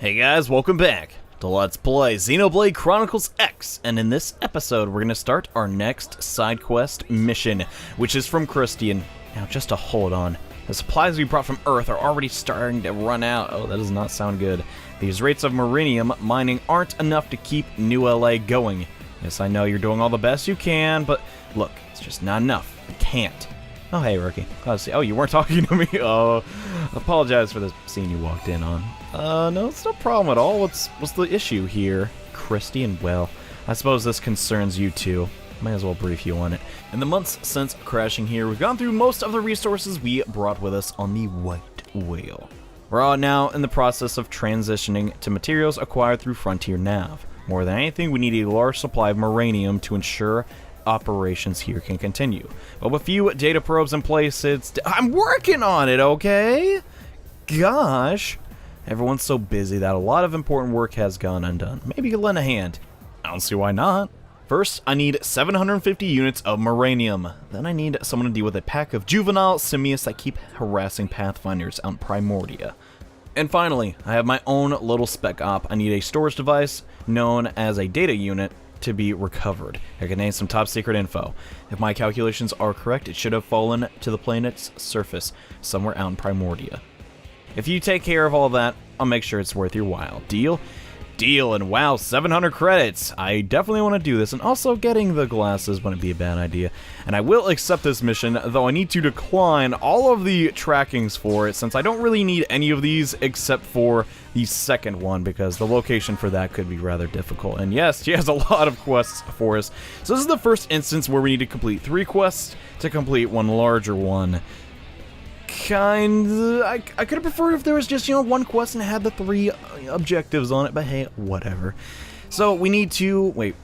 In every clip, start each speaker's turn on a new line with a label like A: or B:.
A: Hey guys, welcome back to Let's Play Xenoblade Chronicles X, and in this episode we're going to start our next side quest mission, which is from Christie. And now just to hold on, the supplies we brought from Earth are already starting to run out. Oh, that does not sound good. These rates of Marinium mining aren't enough to keep New LA going. Yes, I know you're doing all the best you can, but look, it's just not enough. I can't. Oh, hey, rookie. Oh, you weren't talking to me? Oh, apologize for the scene you walked in on. No, it's no problem at all. What's the issue here, Christie? And well, I suppose this concerns you too. Might as well brief you on it. In the months since crashing here, we've gone through most of the resources we brought with us on the White Whale. We're all now in the process of transitioning to materials acquired through Frontier Nav. More than anything, we need a large supply of Marinium to ensure operations here can continue. But with few data probes in place, I'm working on it, okay? Gosh. Everyone's so busy that a lot of important work has gone undone. Maybe you could lend a hand. I don't see why not. First, I need 750 units of Marinium. Then I need someone to deal with a pack of Juvenile simeus that keep harassing Pathfinders out in Primordia. And finally, I have my own little spec op. I need a storage device known as a data unit to be recovered. It contains some top secret info. If my calculations are correct, it should have fallen to the planet's surface, somewhere out in Primordia. If you take care of all that, I'll make sure it's worth your while. Deal? Deal, and wow, 700 credits! I definitely want to do this, and also getting the glasses wouldn't be a bad idea. And I will accept this mission, though I need to decline all of the trackings for it, since I don't really need any of these except for the second one, because the location for that could be rather difficult. And yes, she has a lot of quests for us. So this is the first instance where we need to complete 3 quests to complete one larger one. I could have preferred if there was just, one quest and it had the 3 objectives on it, but hey, whatever. So we need to,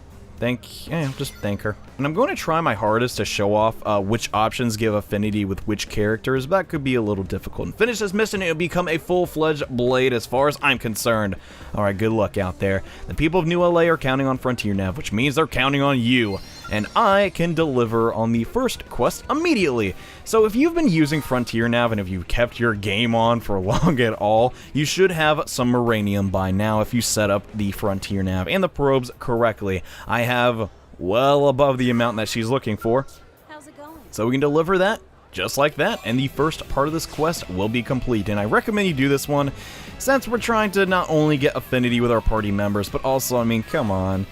A: just thank her. And I'm going to try my hardest to show off which options give affinity with which characters, but that could be a little difficult. And finish this mission, it'll become a full-fledged blade as far as I'm concerned. Alright, good luck out there. The people of New LA are counting on Frontier Nav, which means they're counting on you. And I can deliver on the first quest immediately. So if you've been using Frontier Nav and if you've kept your game on for long at all, you should have some Marinium by now if you set up the Frontier Nav and the probes correctly. I have well above the amount that she's looking for.
B: How's it going?
A: So we can deliver that just like that, and the first part of this quest will be complete. And I recommend you do this one since we're trying to not only get affinity with our party members, but also, come on.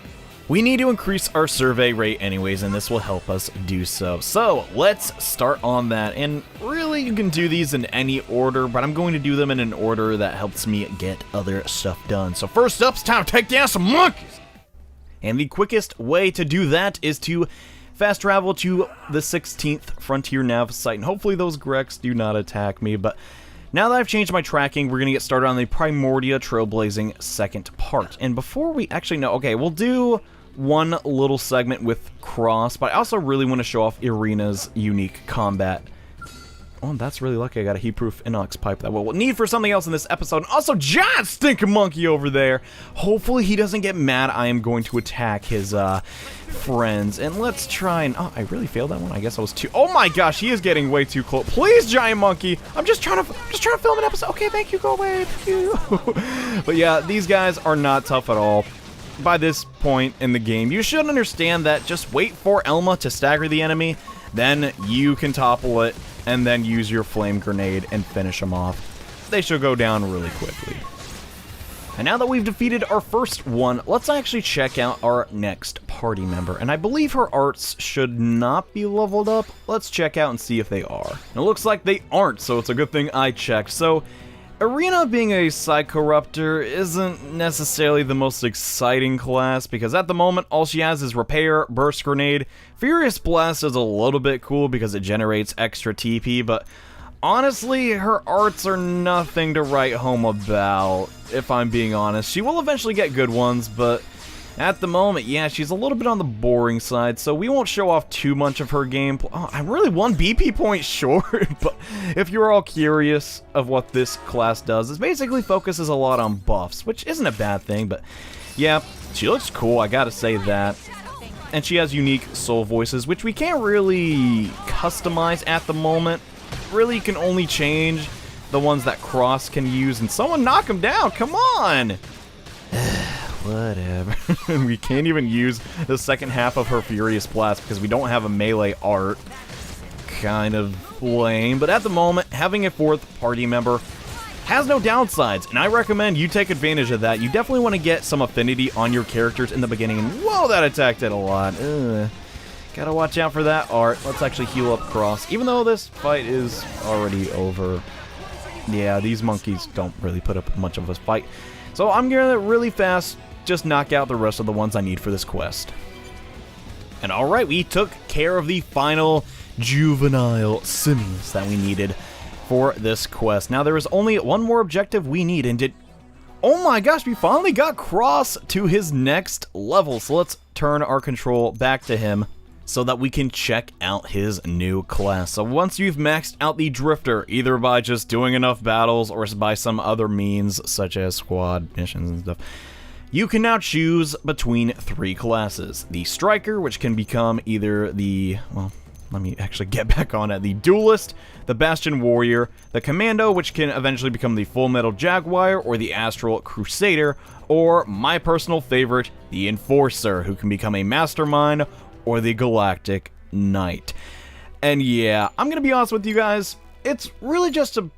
A: We need to increase our survey rate anyways, and this will help us do so. So, let's start on that. And really, you can do these in any order, but I'm going to do them in an order that helps me get other stuff done. So first up, it's time to take down some monkeys! And the quickest way to do that is to fast travel to the 16th Frontier Nav site. And hopefully those Grecs do not attack me, but now that I've changed my tracking, we're going to get started on the Primordia Trailblazing second part. And before we actually know, okay, we'll do one little segment with Cross, but I also really want to show off Irina's unique combat. Oh, that's really lucky I got a heat-proof inox pipe that we'll need for something else in this episode. And also, giant stinking monkey over there. Hopefully he doesn't get mad. I am going to attack his friends. And let's try and... Oh, I really failed that one. I guess I was too... Oh my gosh, he is getting way too close. Please, giant monkey. I'm just trying to film an episode. Okay, thank you. Go away. Thank you. But yeah, these guys are not tough at all. By this point in the game, you should understand that just wait for Elma to stagger the enemy, then you can topple it, and then use your flame grenade and finish them off. They should go down really quickly. And now that we've defeated our first one, let's actually check out our next party member. And I believe her arts should not be leveled up. Let's check out and see if they are. And it looks like they aren't, so it's a good thing I checked. So Irina being a Psychoruptor isn't necessarily the most exciting class, because at the moment all she has is Repair, Burst Grenade. Furious Blast is a little bit cool because it generates extra TP, but honestly, her arts are nothing to write home about, if I'm being honest. She will eventually get good ones, but at the moment, yeah, she's a little bit on the boring side, so we won't show off too much of her gameplay. Oh, I'm really 1 BP point short, but if you're all curious of what this class does, it basically focuses a lot on buffs, which isn't a bad thing, but yeah, she looks cool, I gotta say that. And she has unique soul voices, which we can't really customize at the moment. Really, you can only change the ones that Cross can use, and someone knock him down, come on! Whatever. We can't even use the second half of her Furious Blast because we don't have a melee art. Kind of lame, but at the moment, having a fourth party member has no downsides, and I recommend you take advantage of that. You definitely want to get some affinity on your characters in the beginning, and whoa, that attack did a lot. Gotta watch out for that art. Let's actually heal up Cross, even though this fight is already over. Yeah, these monkeys don't really put up much of a fight, so I'm gonna really fast just knock out the rest of the ones I need for this quest. And alright, we took care of the final Juvenile simeus that we needed for this quest. Now there is only one more objective we need, and oh my gosh, we finally got Cross to his next level. So let's turn our control back to him so that we can check out his new class. So once you've maxed out the Drifter, either by just doing enough battles or by some other means such as squad missions and stuff, you can now choose between 3 classes. The Striker, which can become either the, well, let me actually get back on it, the Duelist, the Bastion Warrior, the Commando, which can eventually become the Full Metal Jaguar, or the Astral Crusader, or my personal favorite, the Enforcer, who can become a Mastermind, or the Galactic Knight. And yeah, I'm gonna be honest with you guys, it's really just a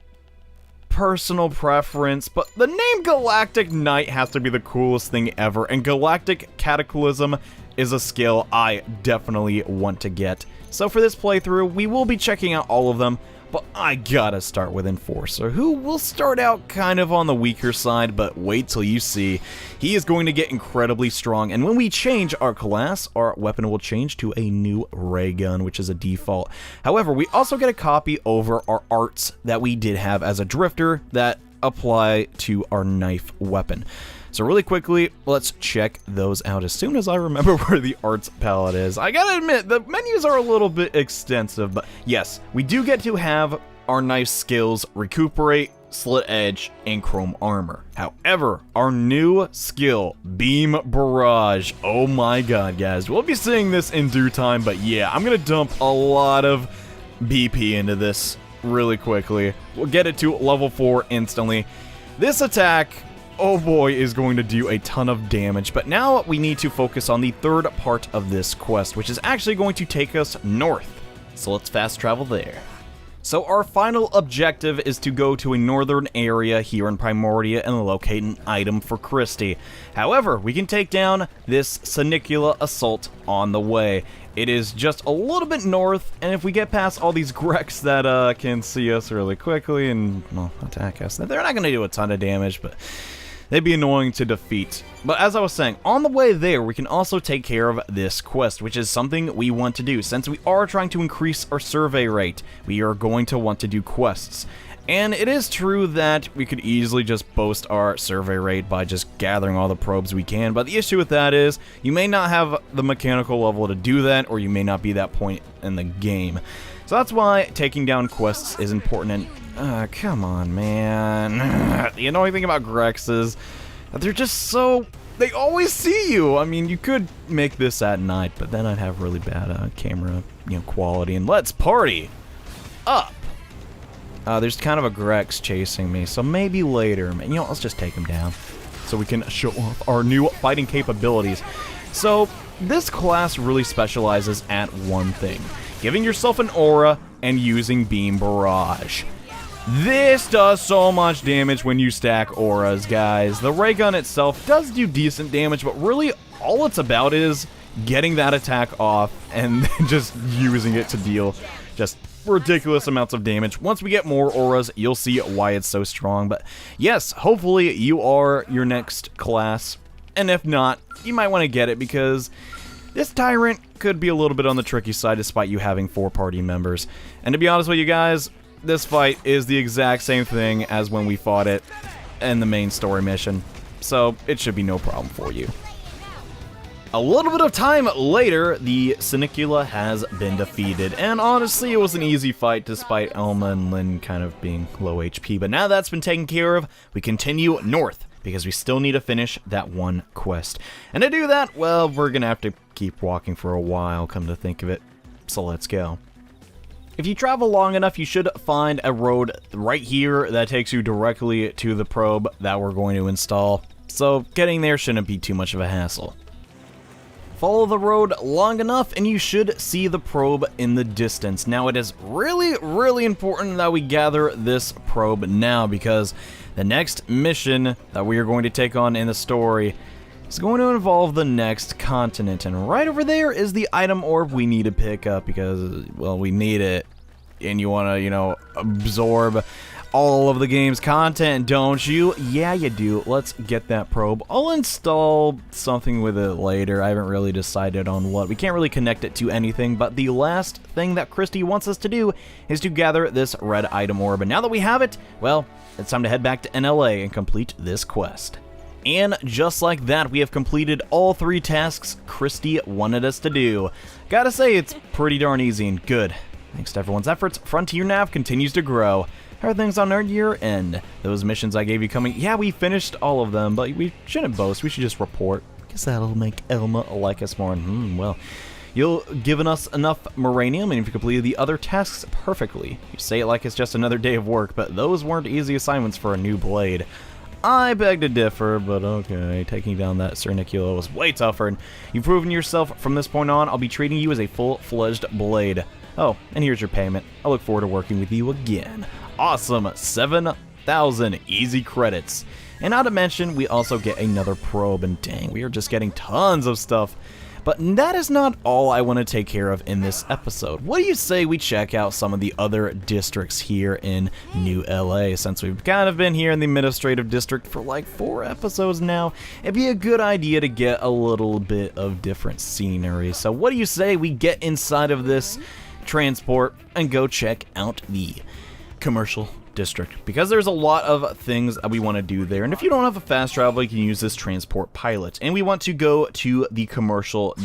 A: personal preference, but the name Galactic Knight has to be the coolest thing ever, and Galactic Cataclysm is a skill I definitely want to get. So for this playthrough, we will be checking out all of them, but I gotta start with Enforcer, who will start out kind of on the weaker side, but wait till you see. He is going to get incredibly strong, and when we change our class, our weapon will change to a new ray gun, which is a default. However, we also get a copy over our arts that we did have as a Drifter that apply to our knife weapon. So really quickly, let's check those out as soon as I remember where the arts palette is. I gotta admit, the menus are a little bit extensive, but yes, we do get to have our knife skills Recuperate, Slit Edge, and Chrome Armor. However, our new skill, Beam Barrage, oh my god, guys, we'll be seeing this in due time, but yeah, I'm gonna dump a lot of BP into this really quickly. We'll get it to level 4 instantly. This attack, oh boy, is going to do a ton of damage, but now we need to focus on the third part of this quest, which is actually going to take us north. So let's fast travel there. So our final objective is to go to a northern area here in Primordia and locate an item for Christie. However, we can take down this Sinicula Assault on the way. It is just a little bit north, and if we get past all these Grex that can see us really quickly and, well, attack us, they're not going to do a ton of damage, but they'd be annoying to defeat. But as I was saying, on the way there, we can also take care of this quest, which is something we want to do. Since we are trying to increase our survey rate, we are going to want to do quests. And it is true that we could easily just boast our survey rate by just gathering all the probes we can, but the issue with that is, you may not have the mechanical level to do that, or you may not be that point in the game. So that's why taking down quests is important, and come on, man. The annoying thing about Grex is that they're just so... they always see you! I mean, you could make this at night, but then I'd have really bad camera, quality, and let's party up! There's kind of a Grex chasing me, so maybe later. Let's just take him down so we can show off our new fighting capabilities. So, this class really specializes at one thing: giving yourself an aura and using Beam Barrage. This does so much damage when you stack auras, guys. The ray gun itself does do decent damage, but really all it's about is getting that attack off and then just using it to deal just ridiculous amounts of damage. Once we get more auras, you'll see why it's so strong. But yes, hopefully you are your next class, and if not, you might want to get it because this Tyrant could be a little bit on the tricky side despite you having 4 party members. And to be honest with you guys, this fight is the exact same thing as when we fought it in the main story mission, so it should be no problem for you. A little bit of time later, the Sinicula has been defeated, and honestly, it was an easy fight despite Elma and Lynn kind of being low HP, but now that's been taken care of, we continue north, because we still need to finish that one quest. And to do that, well, we're gonna have to keep walking for a while, come to think of it, so let's go. If you travel long enough, you should find a road right here that takes you directly to the probe that we're going to install. So getting there shouldn't be too much of a hassle. Follow the road long enough and you should see the probe in the distance. Now it is really important that we gather this probe now, because the next mission that we are going to take on in the story is going to involve the next continent, and right over there is the item orb we need to pick up because, well, we need it, and you want to, you know, absorb all of the game's content, don't you? Yeah, you do. Let's get that probe. I'll install something with it later. I haven't really decided on what. We can't really connect it to anything, but the last thing that Christie wants us to do is to gather this red item orb, and now that we have it, well, it's time to head back to NLA and complete this quest. And just like that, we have completed all 3 tasks Christie wanted us to do. Gotta say, it's pretty darn easy and good. Thanks to everyone's efforts, Frontier Nav continues to grow. How are things on our year end? Those missions I gave you coming, yeah, we finished all of them, but we shouldn't boast, we should just report. Guess that'll make Elma like us more, and well, you've given us enough Moranium, and if you completed the other tasks perfectly. You say it like it's just another day of work, but those weren't easy assignments for a new blade. I beg to differ, but okay, taking down that Cernicula was way tougher, and you've proven yourself. From this point on, I'll be treating you as a full-fledged blade. Oh, and here's your payment. I look forward to working with you again. Awesome, 7,000 easy credits. And not to mention, we also get another probe, and dang, we are just getting tons of stuff. But that is not all I want to take care of in this episode. What do you say we check out some of the other districts here in New LA? Since we've kind of been here in the administrative district for like 4 episodes now, it'd be a good idea to get a little bit of different scenery. So what do you say we get inside of this transport and go check out the commercial district, because there's a lot of things that we want to do there, and if you don't have a fast travel, you can use this transport pilot, and we want to go to the commercial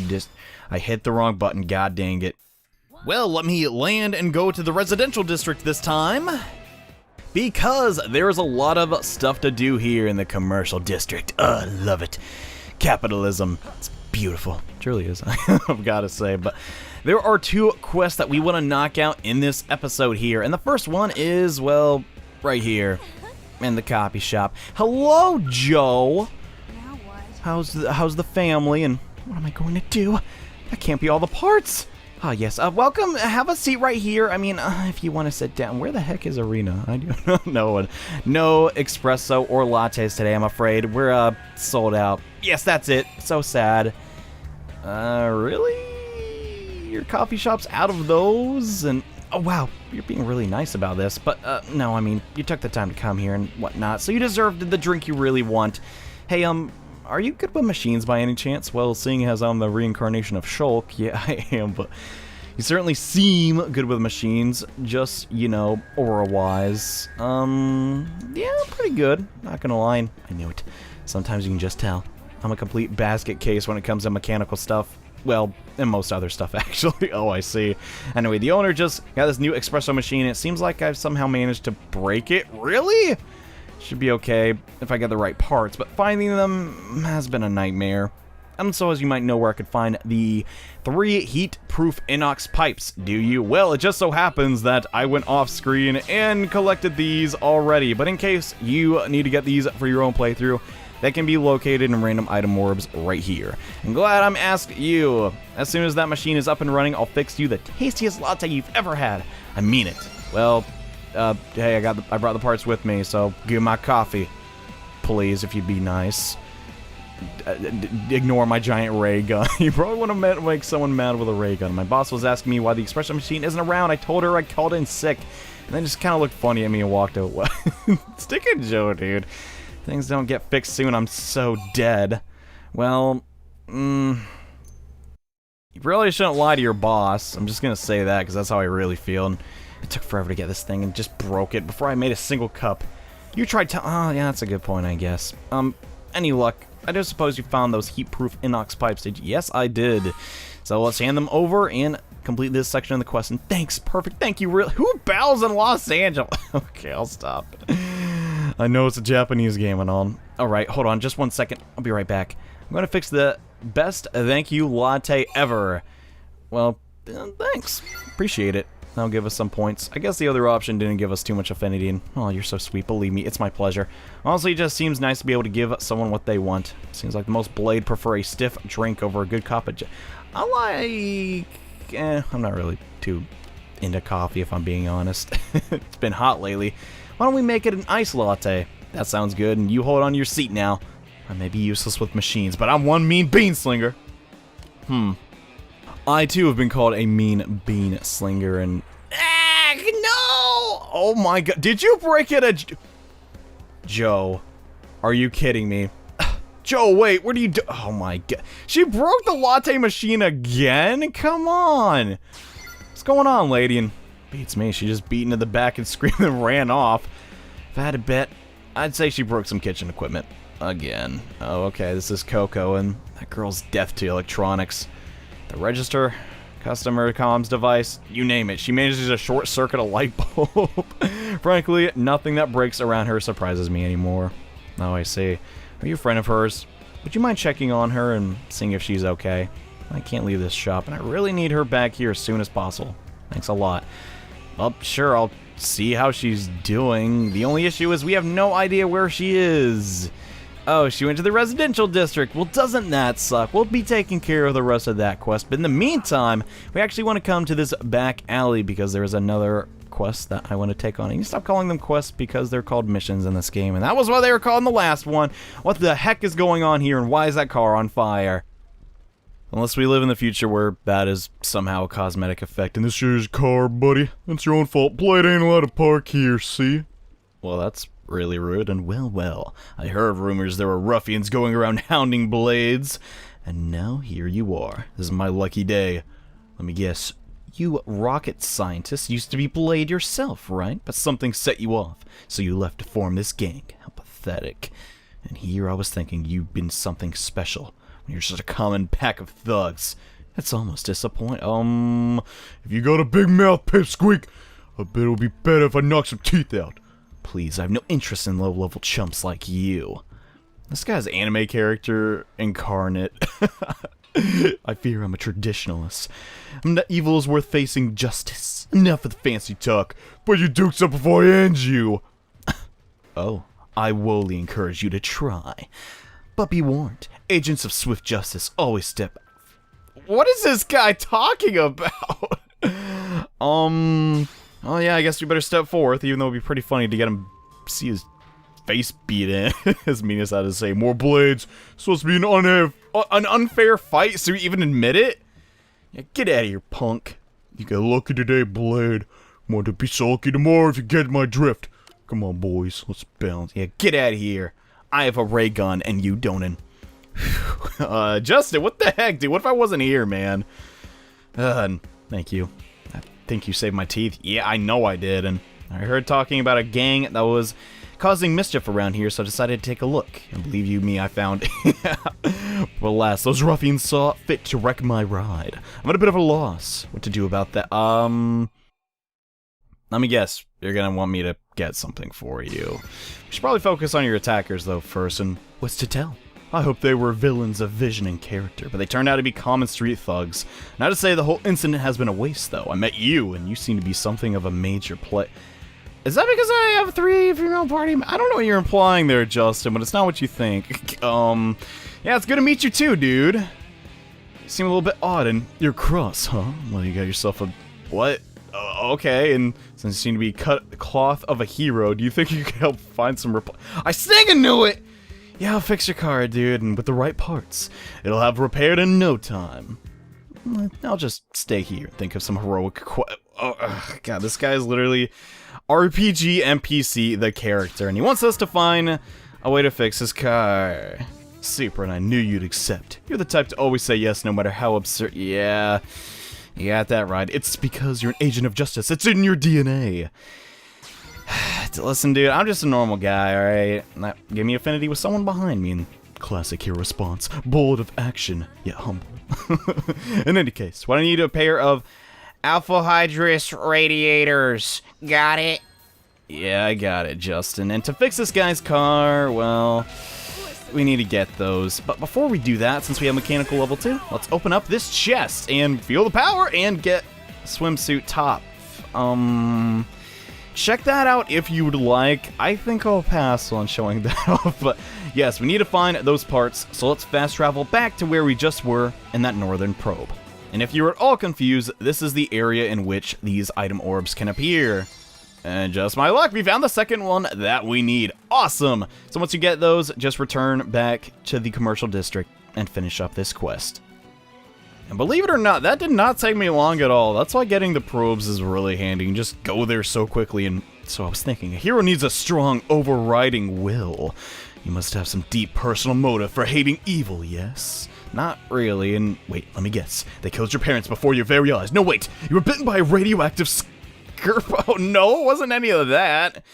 A: I hit the wrong button, god dang it. Well, let me land and go to the residential district this time, because there's a lot of stuff to do here in the commercial district. I love it. Capitalism, it's beautiful. It truly is, I've got to say. But there are 2 quests that we want to knock out in this episode here, and the first one is, well, right here in the copy shop. Hello, Joe.
B: Now what?
A: How's the family, and what am I going to do? That can't be all the parts. Ah, yes. Welcome. Have a seat right here. I mean, if you want to sit down. Where the heck is Arena? I do not know. No espresso or lattes today, I'm afraid. We're sold out. Yes, that's it. So sad. Really? Your coffee shop's out of those? And oh wow, you're being really nice about this, but no, I mean, you took the time to come here and whatnot, so you deserved the drink you really want. Hey, are you good with machines by any chance? Well, seeing as I'm the reincarnation of Shulk, yeah, I am, but you certainly seem good with machines, just, you know, aura-wise. Yeah, pretty good, not gonna lie. I knew it. Sometimes you can just tell. I'm a complete basket case when it comes to mechanical stuff. Well, and most other stuff, actually. Oh, I see. Anyway, the owner just got this new espresso machine. It seems like I've somehow managed to break it. Really? Should be okay if I get the right parts, but finding them has been a nightmare. And so, as you might know, where I could find the 3 heat-proof inox pipes, do you? Well, it just so happens that I went off-screen and collected these already, but in case you need to get these for your own playthrough, they can be located in random item orbs right here. I'm glad I'm asked you. As soon as that machine is up and running, I'll fix you the tastiest latte you've ever had. I mean it. Well, hey, I brought the parts with me, so give me my coffee, please, if you'd be nice. Ignore my giant ray gun. You probably want to make someone mad with a ray gun. My boss was asking me why the espresso machine isn't around. I told her I called in sick, and then just kind of looked funny at me and walked away. Stick it, Joe, dude. Things don't get fixed soon, I'm so dead. Well, you really shouldn't lie to your boss. I'm just gonna say that, because that's how I really feel. And it took forever to get this thing and just broke it before I made a single cup. You tried to- oh, yeah, that's a good point, I guess. Any luck? I do suppose you found those heat-proof inox pipes, did you? Yes, I did. So let's hand them over and complete this section of the quest. And thanks, perfect, thank you, really. Who bows in Los Angeles? Okay, I'll stop. I know it's a Japanese game and all. Alright, hold on, just 1 second. I'll be right back. I'm gonna fix the best thank you latte ever. Well, thanks. Appreciate it. That'll give us some points. I guess the other option didn't give us too much affinity, and, oh, you're so sweet, believe me, it's my pleasure. Honestly, it just seems nice to be able to give someone what they want. Seems like most Blade prefer a stiff drink over a good cup of I'm not really too into coffee, if I'm being honest. It's been hot lately. Why don't we make it an ice latte? That sounds good, and you hold on to your seat now. I may be useless with machines, but I'm one mean bean slinger. I, too, have been called a mean bean slinger, and... no! Oh my god, did you break it Joe, are you kidding me? Joe, wait, what are you do- Oh my god. She broke the latte machine again? Come on! What's going on, lady? And beats me, she just beat into the back and screamed and ran off. If I had to bet, I'd say she broke some kitchen equipment. Again. Oh, okay, this is Coco, and that girl's death to electronics. The register, customer comms device, you name it. She manages to short-circuit a light bulb. Frankly, nothing that breaks around her surprises me anymore. Oh, I see. Are you a friend of hers? Would you mind checking on her and seeing if she's okay? I can't leave this shop, and I really need her back here as soon as possible. Thanks a lot. Well, sure, I'll see how she's doing. The only issue is we have no idea where she is. Oh, she went to the residential district. Well, doesn't that suck? We'll be taking care of the rest of that quest. But in the meantime, we actually want to come to this back alley because there is another quest that I want to take on. And you stop calling them quests because they're called missions in this game. And that was what they were called in the last one. What the heck is going on here, and why is that car on fire? Unless we live in the future where that is somehow a cosmetic effect. And this here's your car, buddy. It's your own fault. Blade ain't allowed to park here, see? Well, that's really rude, and well, I heard rumors there were ruffians going around hounding Blades, and now here you are. This is my lucky day. Let me guess, you rocket scientists used to be Blade yourself, right? But something set you off, so you left to form this gang. How pathetic. And here I was thinking you'd been something special, when you're just a common pack of thugs. That's almost disappointing. If you got a big mouth, pipsqueak, I bet it'll be better if I knock some teeth out. Please, I have no interest in low-level chumps like you. This guy's anime character incarnate. I fear I'm a traditionalist. Evil is worth facing justice. Enough of the fancy talk. Put your dukes up before I end you. Oh, I woefully encourage you to try. But be warned, agents of swift justice always step... What is this guy talking about? Oh yeah, I guess we better step forth, even though it'd be pretty funny to get him, see his face beat in. As mean as that is to say, more Blades. It's supposed to be an unfair fight, so you even admit it? Yeah, get out of here, punk. You got lucky today, Blade. Want to be sulky tomorrow if you get my drift. Come on, boys, let's bounce. Yeah, get out of here. I have a ray gun, and you don't. Justin, what the heck, dude? What if I wasn't here, man? Thank you. I think you saved my teeth. Yeah, I know I did, and I heard talking about a gang that was causing mischief around here, so I decided to take a look. And believe you me, I found... But alas, those ruffians saw fit to wreck my ride. I'm at a bit of a loss. What to do about that? Let me guess. You're gonna want me to get something for you. We should probably focus on your attackers, though, first, and what's to tell? I hope they were villains of vision and character, but they turned out to be common street thugs. Not to say the whole incident has been a waste, though. I met you, and you seem to be something of a major play. Is that because I have 3 female party? I don't know what you're implying there, Justin, but it's not what you think. Yeah, it's good to meet you too, dude. You seem a little bit odd, and you're cross, huh? Well, you got yourself a... What? Okay, and since you seem to be cut cloth of a hero, do you think you could help find some I stinking knew it! Yeah, I'll fix your car, dude, and with the right parts. It'll have repaired in no time. I'll just stay here and think of some heroic God, this guy is literally RPG NPC, the character, and he wants us to find a way to fix his car. Super, and I knew you'd accept. You're the type to always say yes no matter how absurd. Yeah, you got that right. It's because you're an agent of justice. It's in your DNA. Listen, dude, I'm just a normal guy, alright? Now, give me affinity with someone behind me, and classic hero response. Bold of action, yet humble. In any case, what I need a pair of alpha hydrous radiators. Got it? Yeah, I got it, Justin. And to fix this guy's car, well, we need to get those. But before we do that, since we have mechanical level 2, let's open up this chest and feel the power and get swimsuit top. Check that out if you would like. I think I'll pass on showing that off, but yes, we need to find those parts, so let's fast travel back to where we just were in that northern probe. And if you were at all confused, this is the area in which these item orbs can appear. And just my luck, we found the second one that we need. Awesome! So once you get those, just return back to the commercial district and finish up this quest. And believe it or not, that did not take me long at all. That's why getting the probes is really handy. You can just go there so quickly. And so I was thinking, a hero needs a strong, overriding will. You must have some deep personal motive for hating evil, yes? Not really, and wait, let me guess. They killed your parents before your very eyes. No, wait, you were bitten by a radioactive scurf. Oh, no, it wasn't any of that.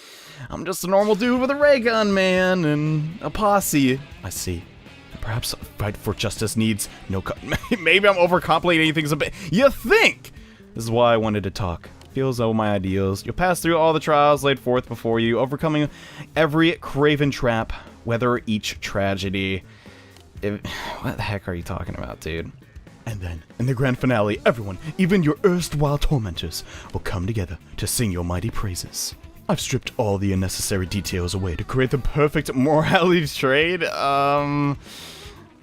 A: I'm just a normal dude with a ray gun, man, and a posse. I see. Perhaps a fight for justice needs no maybe I'm overcomplicating things a bit. You think? This is why I wanted to talk. Feels though my ideals. You'll pass through all the trials laid forth before you, overcoming every craven trap, weather each tragedy. What the heck are you talking about, dude? And then, in the grand finale, everyone, even your erstwhile tormentors, will come together to sing your mighty praises. I've stripped all the unnecessary details away to create the perfect morality trade.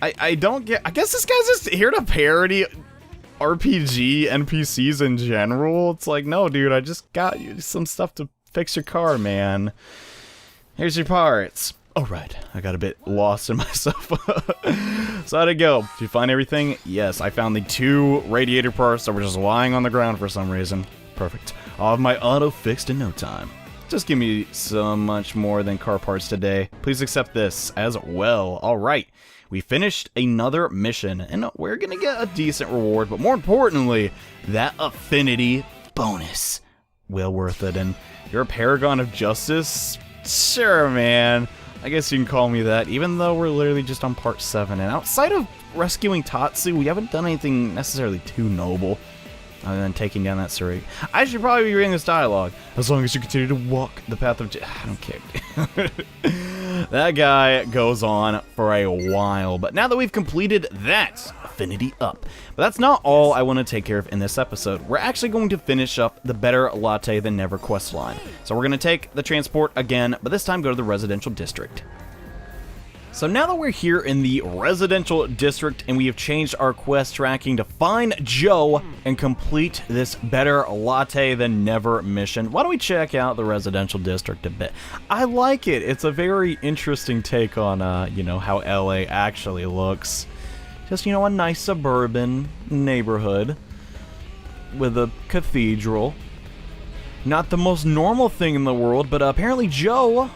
A: I don't get... I guess this guy's just here to parody RPG NPCs in general. It's like, no, dude, I just got you some stuff to fix your car, man. Here's your parts. Alright, I got a bit lost in myself. So how'd it go? Did you find everything? Yes, I found the 2 radiator parts that were just lying on the ground for some reason. Perfect. I'll have my auto fixed in no time. Just give me so much more than car parts today. Please accept this as well. Alright, we finished another mission, and we're gonna get a decent reward, but more importantly, that affinity bonus. Well worth it, and you're a paragon of justice? Sure, man. I guess you can call me that, even though we're literally just on part 7, and outside of rescuing Tatsu, we haven't done anything necessarily too noble. Other than taking down that Suri. I should probably be reading this dialogue. As long as you continue to walk the path of... I don't care. That guy goes on for a while. But now that we've completed that, affinity up. But that's not all I want to take care of in this episode. We're actually going to finish up the Better Latte Than Never quest line. So we're going to take the transport again, but this time go to the residential district. So now that we're here in the residential district and we have changed our quest tracking to find Joe and complete this Better Latte Than Never mission, why don't we check out the residential district a bit? I like it. It's a very interesting take on, you know, how LA actually looks. Just, you know, a nice suburban neighborhood with a cathedral. Not the most normal thing in the world, but apparently Joe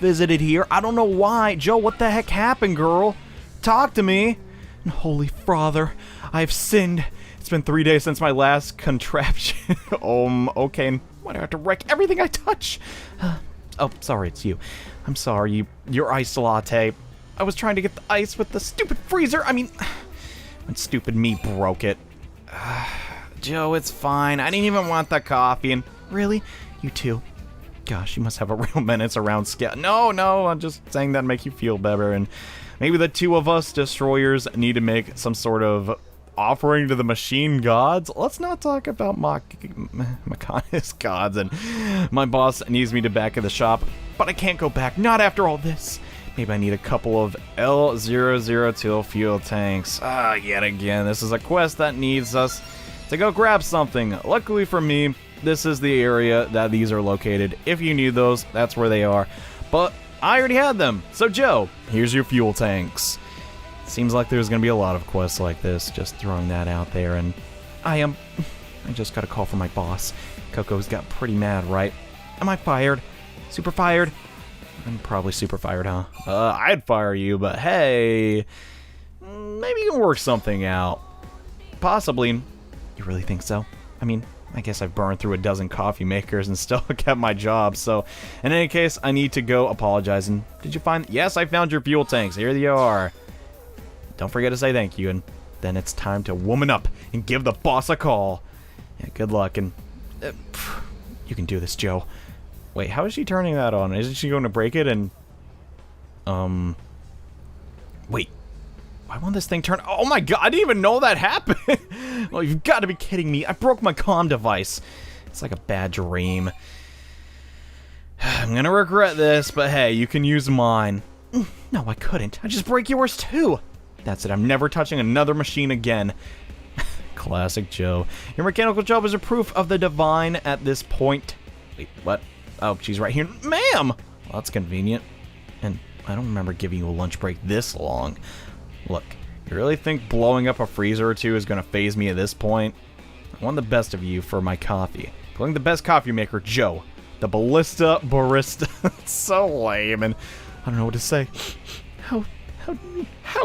A: visited here. I don't know why. Joe, what the heck happened, girl? Talk to me. Holy Father, I have sinned. It's been 3 days since my last contraption. Okay, and why do I have to wreck everything I touch? Oh, sorry, it's you. I'm sorry, your iced latte. I was trying to get the ice with the stupid freezer. I mean, when stupid me broke it. Joe, it's fine. I didn't even want the coffee, and really? You too? Gosh, you must have a real menace around scale. No, I'm just saying that to make you feel better, and maybe the 2 of us destroyers need to make some sort of offering to the machine gods. Let's not talk about Makana's gods, and my boss needs me to back in the shop, but I can't go back, not after all this. Maybe I need a couple of L002 fuel tanks. Yet again, this is a quest that needs us to go grab something. Luckily for me, this is the area that these are located. If you need those, that's where they are. But I already had them. So Joe, here's your fuel tanks. Seems like there's going to be a lot of quests like this. Just throwing that out there. And I just got a call from my boss. Coco's got pretty mad, right? Am I fired? Super fired? I'm probably super fired, huh? I'd fire you, but hey, maybe you can work something out. Possibly. You really think so? I mean, I guess I've burned through a dozen coffee makers and still kept my job, so in any case, I need to go apologize. And did you find... Yes, I found your fuel tanks. Here they are. Don't forget to say thank you, and then it's time to woman up and give the boss a call. Yeah, good luck, and... you can do this, Joe. Wait, how is she turning that on? Isn't she going to break it and... Wait. Why won't this thing turn... Oh my god, I didn't even know that happened! Well, you've got to be kidding me. I broke my comm device. It's like a bad dream. I'm gonna regret this, but hey, you can use mine. No, I couldn't. I just break yours too. That's it. I'm never touching another machine again. Classic Joe. Your mechanical job is a proof of the divine at this point. Wait, what? Oh, she's right here. Ma'am! Well, that's convenient. And I don't remember giving you a lunch break this long. Look, you really think blowing up a freezer or two is going to faze me at this point? I want the best of you for my coffee. Including the best coffee maker, Joe. The Ballista Barista. It's so lame, and I don't know what to say. How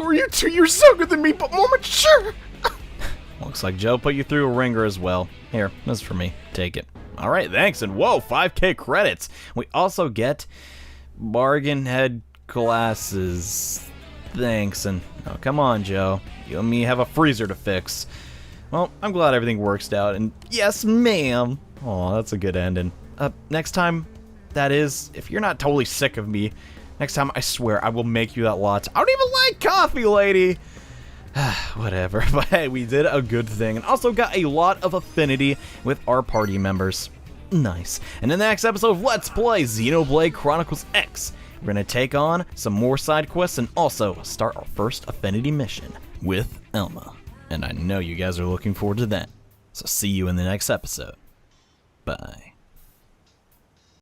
A: are you two? You're younger than me, but more mature! Looks like Joe put you through a ringer as well. Here, this is for me. Take it. Alright, thanks, and whoa, 5k credits! We also get bargain head glasses. Thanks, and oh, come on, Joe. You and me have a freezer to fix. Well, I'm glad everything works out, and yes, ma'am! Aw, that's a good ending. Next time, that is, if you're not totally sick of me, next time I swear I will make you that latte. I don't even like coffee, lady! Whatever, but hey, we did a good thing, and also got a lot of affinity with our party members. Nice. And in the next episode of Let's Play Xenoblade Chronicles X, we're gonna take on some more side quests and also start our first affinity mission with Elma. And I know you guys are looking forward to that. So see you in the next episode. Bye.